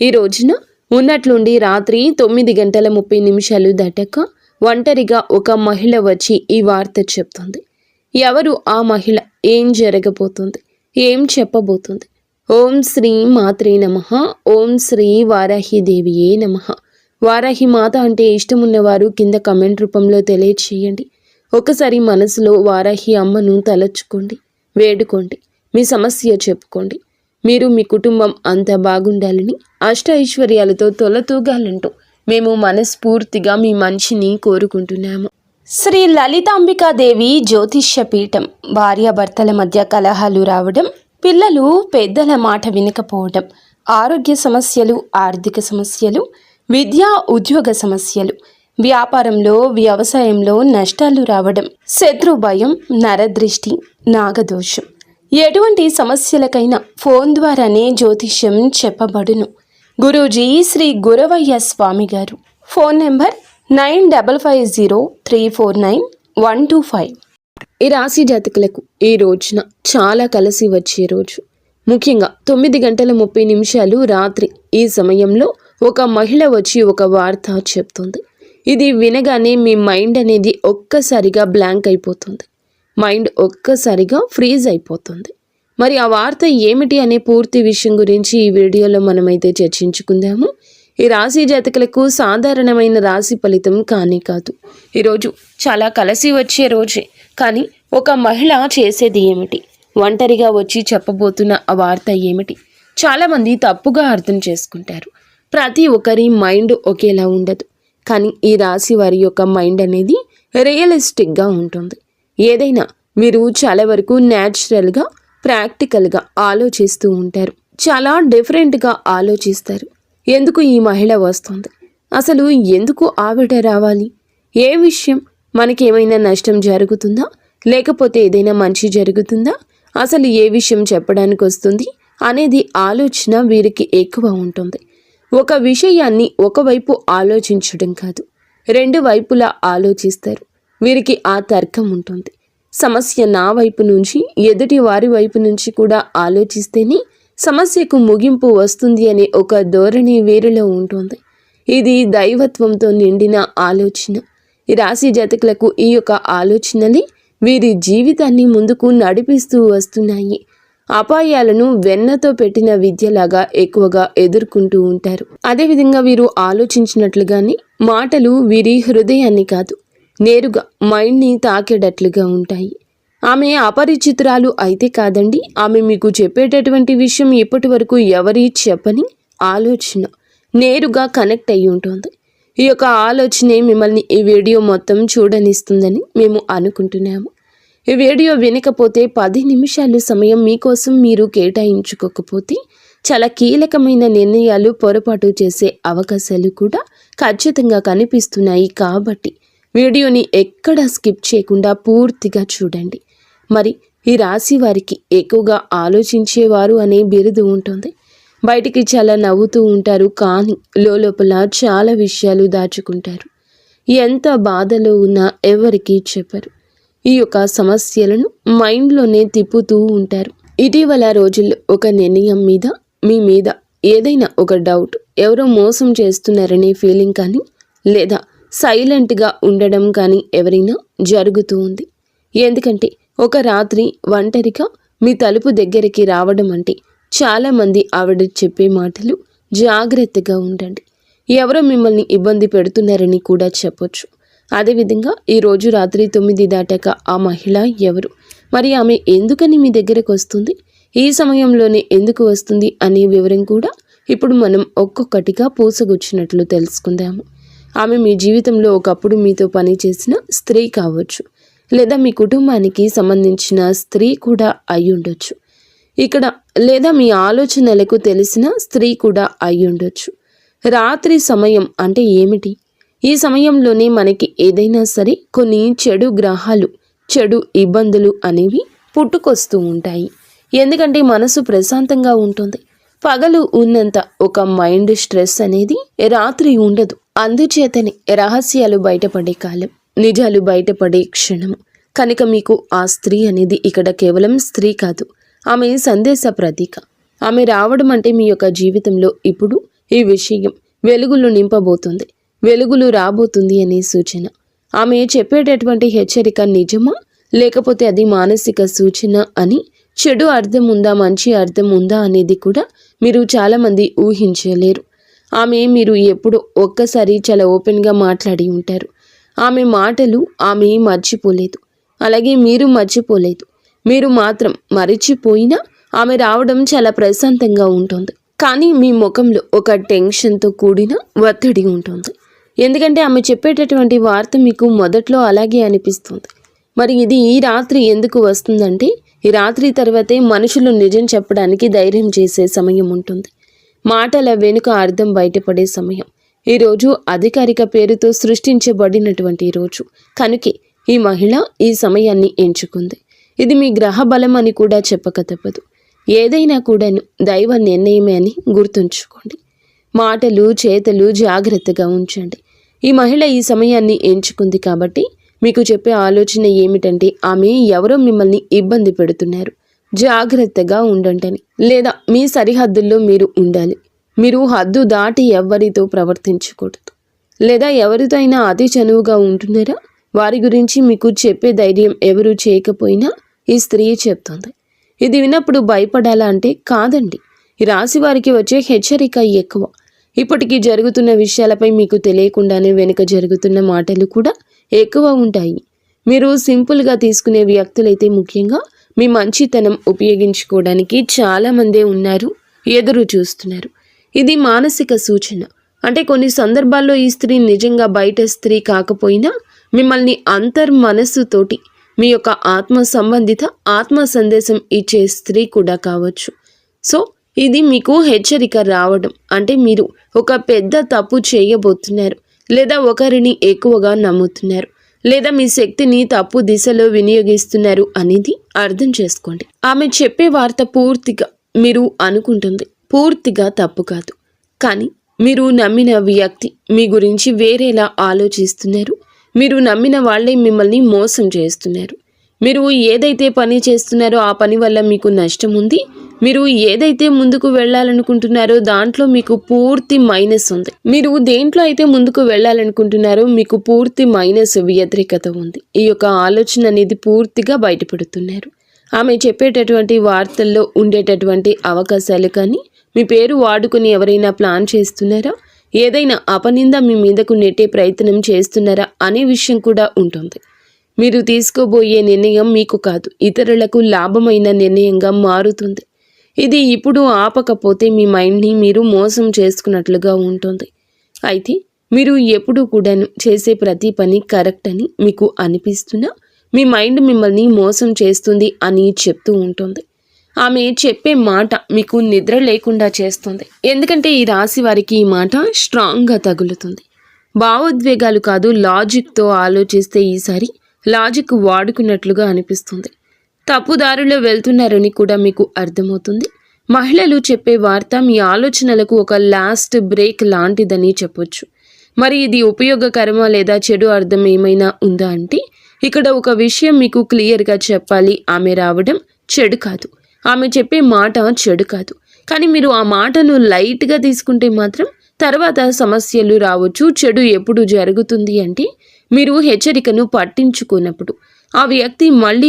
ఈ రోజున ఉన్నట్లుండి రాత్రి 9:30 దాటాక ఒంటరిగా ఒక మహిళ వచ్చి ఈ వార్త చెప్తుంది. ఎవరు ఆ మహిళ? ఏం జరగబోతుంది? ఏం చెప్పబోతుంది? ఓం శ్రీ మాత్రే నమః. ఓం శ్రీ వారాహిదేవియే నమః. వారాహి మాత అంటే ఇష్టమున్నవారు కింద కమెంట్ రూపంలో తెలియచేయండి. ఒకసారి మనసులో వారాహి అమ్మను తలచుకోండి, వేడుకోండి, మీ సమస్య చెప్పుకోండి. మీరు మీ కుటుంబం అంతా బాగుండాలని, అష్ట ఐశ్వర్యాలతో తొలతూగాలంటూ మేము మనస్ఫూర్తిగా మీ మంచిని కోరుకుంటున్నాము. శ్రీ లలితాంబికాదేవి జ్యోతిష్య పీఠం. భార్యాభర్తల మధ్య కలహాలు రావడం, పిల్లలు పెద్దల మాట వినకపోవడం, ఆరోగ్య సమస్యలు, ఆర్థిక సమస్యలు, విద్యా ఉద్యోగ సమస్యలు, వ్యాపారంలో వ్యవసాయంలో నష్టాలు రావడం, శత్రు భయం, నరదృష్టి, నాగదోషం, ఎటువంటి సమస్యలకైనా ఫోన్ ద్వారానే జ్యోతిష్యం చెప్పబడును. గురూజీ శ్రీ గురవయ్య స్వామి గారు. Phone number 9550349125. ఈ రాశి జాతకులకు ఈ రోజున చాలా కలిసి వచ్చే రోజు. ముఖ్యంగా 9:30 రాత్రి ఈ సమయంలో ఒక మహిళ వచ్చి ఒక వార్త చెప్తుంది. ఇది వినగానే మీ మైండ్ అనేది ఒక్కసారిగా బ్లాంక్ అయిపోతుంది. మైండ్ ఒక్కసారిగా ఫ్రీజ్ అయిపోతుంది. మరి ఆ వార్త ఏమిటి అనే పూర్తి విషయం గురించి ఈ వీడియోలో మనమైతే చర్చించుకుందాము. ఈ రాశి జాతకులకు సాధారణమైన రాశి ఫలితం కానీ కాదు. ఈరోజు చాలా కలిసి వచ్చే రోజే. కానీ ఒక మహిళ చేసేది ఏమిటి? ఒంటరిగా వచ్చి చెప్పబోతున్న ఆ వార్త ఏమిటి? చాలామంది తప్పుగా అర్థం చేసుకుంటారు. ప్రతి ఒక్కరి మైండ్ ఒకేలా ఉండదు. కానీ ఈ రాశి వారి యొక్క మైండ్ అనేది రియలిస్టిక్గా ఉంటుంది. ఏదైనా మీరు చాలా వరకు న్యాచురల్గా, ప్రాక్టికల్గా ఆలోచిస్తూ ఉంటారు. చాలా డిఫరెంట్గా ఆలోచిస్తారు. ఎందుకు ఈ మహిళ వస్తుంది? అసలు ఎందుకు ఆవిడ రావాలి? ఏ విషయం? మనకేమైనా నష్టం జరుగుతుందా? లేకపోతే ఏదైనా మంచి జరుగుతుందా? అసలు ఏ విషయం చెప్పడానికి వస్తుంది అనేది ఆలోచన వీరికి ఎక్కువ ఉంటుంది. ఒక విషయాన్ని ఒకవైపు ఆలోచించడం కాదు, రెండు వైపులా ఆలోచిస్తారు. వీరికి ఆ తర్కం ఉంటుంది. సమస్య నా వైపు నుంచి, ఎదుటి వారి వైపు నుంచి కూడా ఆలోచిస్తేనే సమస్యకు ముగింపు వస్తుంది అనే ఒక ధోరణి వీరిలో ఉంటుంది. ఇది దైవత్వంతో నిండిన ఆలోచన. ఈ రాశి జాతకులకు ఈ యొక్క ఆలోచనలే వీరి జీవితాన్ని ముందుకు నడిపిస్తూ వస్తున్నాయి. అపాయాలను వెన్నతో పెట్టిన విద్యలాగా ఎక్కువగా ఎదుర్కొంటూ ఉంటారు. అదేవిధంగా వీరు ఆలోచించినట్లుగానే మాటలు వీరి హృదయాన్ని కాదు, నేరుగా మైండ్ని తాకేటట్లుగా ఉంటాయి. ఆమె అపరిచితురాలు అయితే కాదండి. ఆమె మీకు చెప్పేటటువంటి విషయం ఇప్పటి వరకు ఎవరి చెప్పని ఆలోచన నేరుగా కనెక్ట్ అయి ఉంటుంది. ఈ యొక్క ఆలోచనే మిమ్మల్ని ఈ వీడియో మొత్తం చూడనిస్తుందని మేము అనుకుంటున్నాము. ఈ వీడియో వినకపోతే 10 నిమిషాలు సమయం మీకోసం మీరు కేటాయించుకోకపోతే చాలా కీలకమైన నిర్ణయాలు పొరపాటు చేసే అవకాశాలు కూడా ఖచ్చితంగా కనిపిస్తున్నాయి. కాబట్టి వీడియోని ఎక్కడా స్కిప్ చేయకుండా పూర్తిగా చూడండి. మరి ఈ రాశి వారికి ఎక్కువగా ఆలోచించేవారు అనే బిరుదు ఉంటుంది. బయటికి చాలా నవ్వుతూ ఉంటారు, కానీ లోపల చాలా విషయాలు దాచుకుంటారు. ఎంత బాధలో ఉన్నా ఎవరికీ చెప్పరు. ఈ యొక్క సమస్యలను మైండ్లోనే తిప్పుతూ ఉంటారు. ఇటీవల రోజుల్లో ఒక నిర్ణయం మీద, మీ మీద ఏదైనా ఒక డౌట్, ఎవరో మోసం చేస్తున్నారనే ఫీలింగ్ కానీ, లేదా సైలెంట్గా ఉండడం కానీ ఎవరైనా జరుగుతూ ఉంది. ఎందుకంటే ఒక రాత్రి ఒంటరిగా మీ తలుపు దగ్గరికి రావడం అంటే చాలామంది ఆవిడ చెప్పే మాటలు జాగ్రత్తగా ఉండండి, ఎవరో మిమ్మల్ని ఇబ్బంది పెడుతున్నారని కూడా చెప్పొచ్చు. అదేవిధంగా ఈరోజు రాత్రి 9 దాటాక ఆ మహిళ ఎవరు? మరి ఆమె ఎందుకని మీ దగ్గరకు వస్తుంది? ఈ సమయంలోనే ఎందుకు వస్తుంది అనే వివరం కూడా ఇప్పుడు మనం ఒక్కొక్కటిగా పూసగుచ్చినట్లు తెలుసుకుందాము. ఆమె మీ జీవితంలో ఒకప్పుడు మీతో పనిచేసిన స్త్రీ కావచ్చు, లేదా మీ కుటుంబానికి సంబంధించిన స్త్రీ కూడా అయి ఉండొచ్చు. ఇక్కడ లేదా మీ ఆలోచనలకు తెలిసిన స్త్రీ కూడా అయి ఉండొచ్చు. రాత్రి సమయం అంటే ఏమిటి? ఈ సమయంలోనే మనకి ఏదైనా సరే కొన్ని చెడు గ్రహాలు, చెడు ఇబ్బందులు అనేవి పుట్టుకొస్తూ ఉంటాయి. ఎందుకంటే మనసు ప్రశాంతంగా ఉంటుంది. పగలు ఉన్నంత ఒక మైండ్ స్ట్రెస్ అనేది రాత్రి ఉండదు. అందుచేతనే రహస్యాలు బయటపడే కాలం, నిజాలు బయటపడే క్షణము. కనుక మీకు ఆ స్త్రీ అనేది ఇక్కడ కేవలం స్త్రీ కాదు, ఆమె సందేశ ప్రతీక. ఆమె రావడం అంటే మీ యొక్క జీవితంలో ఇప్పుడు ఈ విషయం వెలుగులు నింపబోతుంది, వెలుగులు రాబోతుంది అనే సూచన. ఆమె చెప్పేటటువంటి హెచ్చరిక నిజమా లేకపోతే అది మానసిక సూచన అని, చెడు అర్థం ఉందా మంచి అర్థం ఉందా అనేది కూడా మీరు చాలామంది ఊహించలేరు. మీరు ఎప్పుడో ఒక్కసారి చాలా ఓపెన్గా మాట్లాడి ఉంటారు. ఆమె మాటలు ఆమె మర్చిపోలేదు, అలాగే మీరు మర్చిపోలేదు. మీరు మాత్రం మరిచిపోయినా ఆమె రావడం చాలా ప్రశాంతంగా ఉంటుంది. కానీ మీ ముఖంలో ఒక టెన్షన్తో కూడిన ఒత్తిడి ఉంటుంది. ఎందుకంటే ఆమె చెప్పేటటువంటి వార్త మీకు మొదట్లో అలాగే అనిపిస్తుంది. మరి ఇది ఈ రాత్రి ఎందుకు వస్తుందంటే, ఈ రాత్రి తర్వాతే మనుషులు నిజం చెప్పడానికి ధైర్యం చేసే సమయం ఉంటుంది. మాటల వెనుక అర్థం బయటపడే సమయం. ఈరోజు అధికారిక పేరుతో సృష్టించబడినటువంటి రోజు కనుకే ఈ మహిళ ఈ సమయాన్ని ఎంచుకుంది. ఇది మీ గ్రహ బలం అని కూడా చెప్పక తప్పదు. ఏదైనా కూడాను దైవ నిర్ణయమే అని గుర్తుంచుకోండి. మాటలు చేతలు జాగ్రత్తగా ఉంచండి. ఈ మహిళ ఈ సమయాన్ని ఎంచుకుంది కాబట్టి మీకు చెప్పే ఆలోచన ఏమిటంటే, ఆమె ఎవరో మిమ్మల్ని ఇబ్బంది పెడుతున్నారు, జాగ్రత్తగా ఉండండి, లేదా మీ సరిహద్దుల్లో మీరు ఉండాలి. మీరు హద్దు దాటి ఎవరితో ప్రవర్తించకూడదు, లేదా ఎవరితో అయినా అతి చనువుగా ఉంటున్నారా వారి గురించి మీకు చెప్పే ధైర్యం ఎవరు చేయకపోయినా ఈ స్త్రీ చెప్తుంది. ఇది విన్నప్పుడు భయపడాలా అంటే కాదండి. ఈ రాశి వారికి వచ్చే హెచ్చరిక ఎక్కువ. ఇప్పటికీ జరుగుతున్న విషయాలపై మీకు తెలియకుండానే వెనుక జరుగుతున్న మాటలు కూడా ఎక్కువ ఉంటాయి. మీరు సింపుల్గా తీసుకునే వ్యక్తులైతే ముఖ్యంగా మీ మంచితనం ఉపయోగించుకోవడానికి చాలామందే ఉన్నారు, ఎదురు చూస్తున్నారు. ఇది మానసిక సూచన. అంటే కొన్ని సందర్భాల్లో ఈ స్త్రీ నిజంగా బయట స్త్రీ కాకపోయినా మిమ్మల్ని అంతర్మనస్సుతోటి మీ యొక్క ఆత్మ సంబంధిత ఆత్మ సందేశం ఇచ్చే స్త్రీ కూడా కావచ్చు. సో ఇది మీకు హెచ్చరిక రావడం అంటే మీరు ఒక పెద్ద తప్పు చేయబోతున్నారు, లేదా ఒకరిని ఎక్కువగా నమ్ముతున్నారు, లేదా మీ శక్తిని తప్పు దిశలో వినియోగిస్తున్నారు అనేది అర్థం చేసుకోండి. ఆమె చెప్పే వార్త పూర్తిగా మీరు అనుకుంటుంది పూర్తిగా తప్పు కాదు. కానీ మీరు నమ్మిన వ్యక్తి మీ గురించి వేరేలా ఆలోచిస్తున్నారు. మీరు నమ్మిన వాళ్ళే మిమ్మల్ని మోసం చేస్తున్నారు. మీరు ఏదైతే పని చేస్తున్నారో ఆ పని వల్ల మీకు నష్టం ఉంది. మీరు ఏదైతే ముందుకు వెళ్ళాలనుకుంటున్నారో దాంట్లో మీకు పూర్తి మైనస్ ఉంది. మీరు దేంట్లో అయితే ముందుకు వెళ్ళాలనుకుంటున్నారో మీకు పూర్తి మైనస్ వ్యతిరేకత ఉంది. ఈ యొక్క ఆలోచన అనేది పూర్తిగా బయటపడుతున్నారు. ఆమె చెప్పేటటువంటి వార్తల్లో ఉండేటటువంటి అవకాశాలు కానీ మీ పేరు వాడుకొని ఎవరైనా ప్లాన్ చేస్తున్నారా, ఏదైనా అపనింద మీ మీదకు నెట్టే ప్రయత్నం చేస్తున్నారా అనే విషయం కూడా ఉంటుంది. మీరు తీసుకోబోయే నిర్ణయం మీకు కాదు, ఇతరులకు లాభమైన నిర్ణయంగా మారుతుంది. ఇది ఇప్పుడు ఆపకపోతే మీ మైండ్ని మీరు మోసం చేసుకున్నట్లుగా ఉంటుంది. అయితే మీరు ఎప్పుడూ కూడాను చేసే ప్రతి పని కరెక్ట్ అని మీకు అనిపిస్తున్నా మీ మైండ్ మిమ్మల్ని మోసం చేస్తుంది అని చెప్తూ ఉంటుంది. ఆమె చెప్పే మాట మీకు నిద్ర లేకుండా చేస్తుంది. ఎందుకంటే ఈ రాశి వారికి ఈ మాట స్ట్రాంగ్గా తగులుతుంది. భావోద్వేగాలు కాదు, లాజిక్తో ఆలోచిస్తే ఈసారి లాజిక్ వాడుకున్నట్లుగా అనిపిస్తుంది. తప్పుదారిలో వెళ్తున్నారని కూడా మీకు అర్థమవుతుంది. మహిళలు చెప్పే వార్త మీ ఆలోచనలకు ఒక లాస్ట్ బ్రేక్ లాంటిదని చెప్పొచ్చు. మరి ఇది ఉపయోగకరమా లేదా చెడు అర్థం ఏమైనా ఉందా అంటే, ఇక్కడ ఒక విషయం మీకు క్లియర్గా చెప్పాలి. ఆమె రావడం చెడు కాదు, ఆమె చెప్పే మాట చెడు కాదు. కానీ మీరు ఆ మాటను లైట్గా తీసుకుంటే మాత్రం తర్వాత సమస్యలు రావచ్చు. చెడు ఎప్పుడు జరుగుతుంది అంటే, మీరు హెచ్చరికను పట్టించుకున్నప్పుడు ఆ వ్యక్తి మళ్ళీ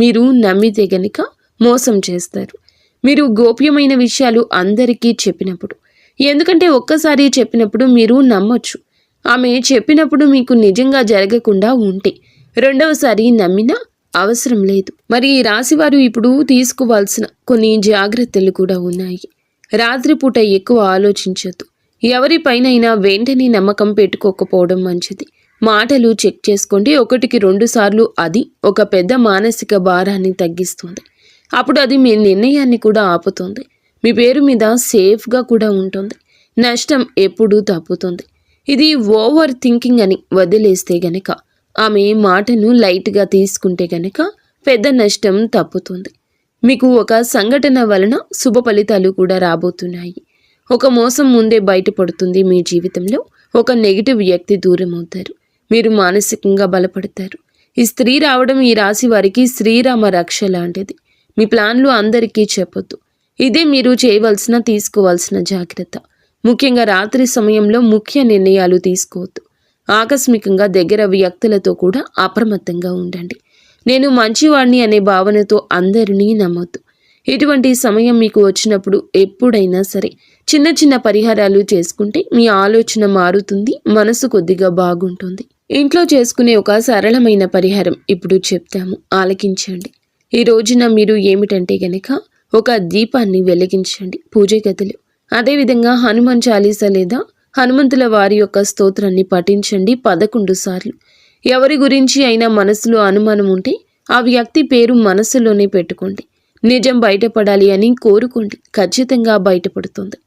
మీరు నమ్మితే గనుక మోసం చేస్తారు. మీరు గోప్యమైన విషయాలు అందరికీ చెప్పినప్పుడు, ఎందుకంటే ఒక్కసారి చెప్పినప్పుడు మీరు నమ్మొచ్చు. ఆమె చెప్పినప్పుడు మీకు నిజంగా జరగకుండా ఉంటే రెండవసారి నమ్మినా అవసరం లేదు. మరి ఈ రాశివారు ఇప్పుడు తీసుకోవాల్సిన కొన్ని జాగ్రత్తలు కూడా ఉన్నాయి. రాత్రిపూట ఎక్కువ ఆలోచించొద్దు. ఎవరిపైనైనా వెంటనే నమ్మకం పెట్టుకోకపోవడం మంచిది. మాటలు చెక్ చేసుకోండి. 1కి 2 సార్లు అది ఒక పెద్ద మానసిక భారాన్ని తగ్గిస్తుంది. అప్పుడు అది మీ నిర్ణయాన్ని కూడా ఆపుతుంది. మీ పేరు మీద సేఫ్గా కూడా ఉంటుంది. నష్టం ఎప్పుడూ తప్పుతుంది. ఇది ఓవర్ థింకింగ్ అని వదిలేస్తే గనక, ఆమె మాటను లైట్గా తీసుకుంటే గనక పెద్ద నష్టం తప్పుతుంది. మీకు ఒక సంఘటన వలన శుభ ఫలితాలు కూడా రాబోతున్నాయి. ఒక మోసం ముందే బయటపడుతుంది. మీ జీవితంలో ఒక నెగిటివ్ వ్యక్తి దూరం అవుతారు. మీరు మానసికంగా బలపడతారు. ఈ స్త్రీ రావడం ఈ రాశి వారికి శ్రీరామ రక్ష లాంటిది. మీ ప్లాన్లు అందరికీ చెప్పొద్దు. ఇదే మీరు చేయవలసిన తీసుకోవాల్సిన జాగ్రత్త. ముఖ్యంగా రాత్రి సమయంలో ముఖ్య నిర్ణయాలు తీసుకోవద్దు. ఆకస్మికంగా దగ్గర వ్యక్తులతో కూడా అప్రమత్తంగా ఉండండి. నేను మంచివాణ్ణి అనే భావనతో అందరినీ నమ్మొద్దు. ఇటువంటి సమయం మీకు వచ్చినప్పుడు ఎప్పుడైనా సరే చిన్న చిన్న పరిహారాలు చేసుకుంటే మీ ఆలోచన మారుతుంది, మనసు కొద్దిగా బాగుంటుంది. ఇంట్లో చేసుకునే ఒక సరళమైన పరిహారం ఇప్పుడు చెప్తాము, ఆలకించండి. ఈ రోజున మీరు ఏమిటంటే గనక ఒక దీపాన్ని వెలిగించండి పూజ గదిలో. అదేవిధంగా హనుమాన్ చాలీస లేదా హనుమంతుల వారి యొక్క స్తోత్రాన్ని పఠించండి 11 సార్లు. ఎవరి గురించి అయినా మనసులో అనుమానం ఉంటే ఆ వ్యక్తి పేరు మనసులోనే పెట్టుకోండి. నిజం బయటపడాలి అని కోరుకోండి, ఖచ్చితంగా బయటపడుతుంది.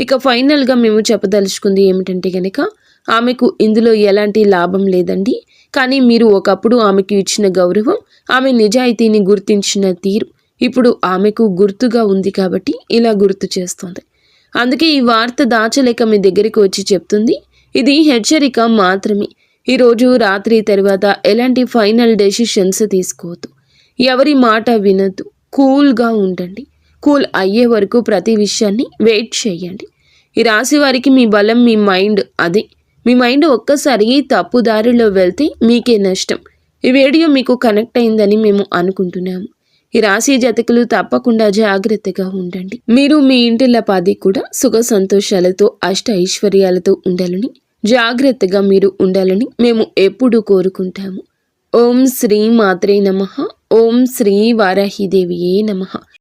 ఇక ఫైనల్గా మేము చెప్పదలుచుకుంది ఏమిటంటే గనక ఆమెకు ఇందులో ఎలాంటి లాభం లేదండి. కానీ మీరు ఒకప్పుడు ఆమెకు ఇచ్చిన గౌరవం, ఆమె నిజాయితీని గుర్తించిన తీరు ఇప్పుడు ఆమెకు గుర్తుగా ఉంది కాబట్టి ఇలా గుర్తు చేస్తుంది. అందుకే ఈ వార్త దాచలేక మీ దగ్గరికి వచ్చి చెప్తుంది. ఇది హెచ్చరిక మాత్రమే. ఈరోజు రాత్రి తర్వాత ఎలాంటి ఫైనల్ డెసిషన్స్ తీసుకోవద్దు. ఎవరి మాట వినద్దు. కూల్గా ఉండండి. కూల్ అయ్యే వరకు ప్రతి విషయాన్ని వెయిట్ చేయండి. ఈ రాశి వారికి మీ బలం మీ మైండ్. అదే మీ మైండ్ ఒక్కసారి తప్పుదారిలో వెళ్తే మీకే నష్టం. ఈ వీడియో మీకు కనెక్ట్ అయిందని మేము అనుకుంటున్నాము. ఈ రాశి జాతకులు తప్పకుండా జాగ్రత్తగా ఉండండి. మీరు మీ ఇంటిల్లపాది కూడా సుఖ సంతోషాలతో అష్ట ఐశ్వర్యాలతో ఉండాలని, జాగ్రత్తగా మీరు ఉండాలని మేము ఎప్పుడూ కోరుకుంటాము. ఓం శ్రీ మాత్రే నమః. ఓం శ్రీ వారాహిదేవియే నమః.